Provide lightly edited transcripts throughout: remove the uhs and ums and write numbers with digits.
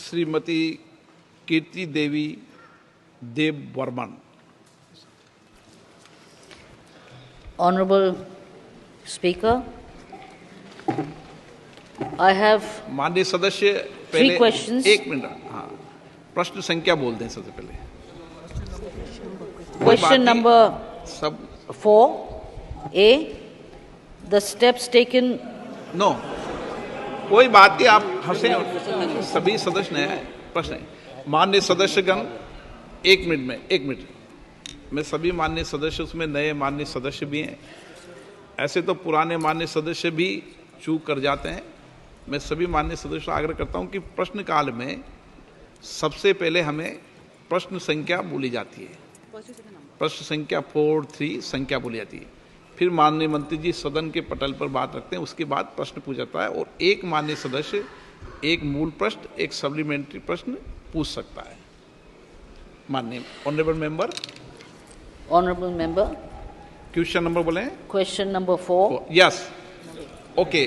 Shrimati Kirti Devi Dev Varman. Honorable Speaker, I have माननीय सदस्य three questions. एक मिनट, हाँ, प्रश्न संख्या बोल दें सबसे पहले। Question number सब 4A, the steps taken. No, कोई बात नहीं, आप हंसे, सभी सदस्य ने प्रश्न है। माननीय सदस्यगण, एक मिनट, मैं सभी माननीय सदस्य, उसमें नए माननीय सदस्य भी हैं। ऐसे तो पुराने माननीय सदस्य भी चूक कर जाते हैं। मैं सभी माननीय सदस्यों से आग्रह करता हूं कि प्रश्नकाल में सबसे पहले हमें प्रश्न संख्या बोली जाती है, प्रश्न संख्या 4-3 संख्या बोली जाती है। फिर माननीय मंत्री जी सदन के पटल पर बात रखते हैं, उसके बाद प्रश्न पूछा जाता है और एक माननीय सदस्य एक मूल प्रश्न, एक सप्लीमेंट्री प्रश्न पूछ सकता है। माननीय honourable member. Honorable Member. Question number बोले। Question number 4. Yes, okay.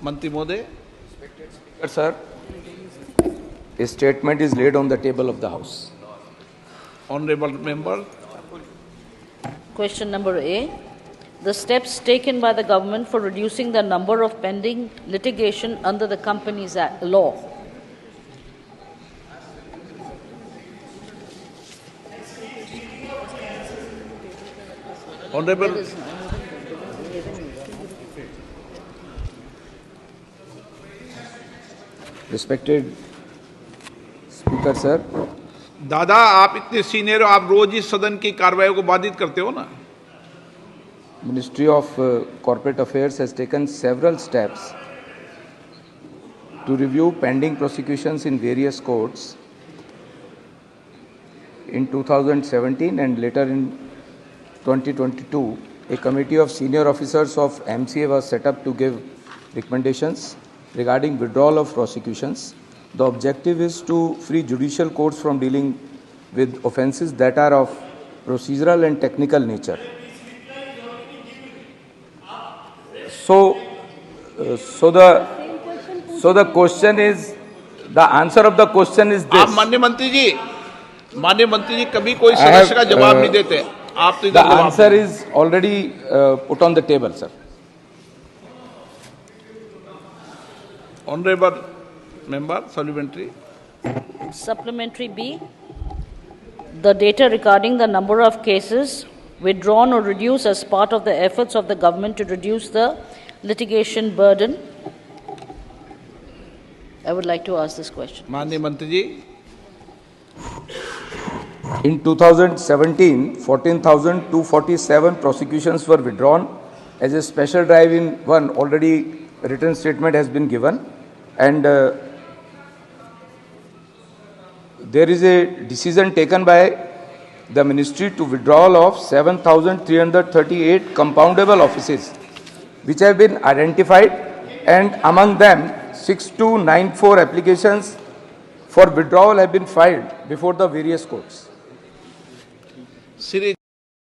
मंत्री महोदय। Sir, a statement is laid on the table of the House. Honorable member. Question number A, the steps taken by the government for reducing the number of pending litigation under the Companies Act law. Honorable. Respected Speaker, sir. दादा, आप इतने senior हो, आप रोज इस सदन की कार्रवाई को बाधित करते हो ना। Ministry of Corporate Affairs has taken several steps to review pending prosecutions in various courts. In 2017 and later in 2022, a committee of senior officers of MCA was set up to give recommendations regarding withdrawal of prosecutions. The objective is to free judicial courts from dealing with offences that are of procedural and technical nature. So the question is, the answer of the question is this. आप माननीय मंत्री जी कभी कोई सदस्य का जवाब नहीं देते। आप तो the answer is already put on the table, sir. Honorable member, supplementary. Supplementary B, the data regarding the number of cases withdrawn or reduced as part of the efforts of the government to reduce the litigation burden. I would like to ask this question. माननीय मंत्री जी। In 2017, 14,247 prosecutions were withdrawn. As a special drive in one, already written statement has been given, and there is a decision taken by the ministry to withdrawal of 7,338 compoundable offices, which have been identified, and among them 6294 applications for withdrawal have been filed before the various courts. Shri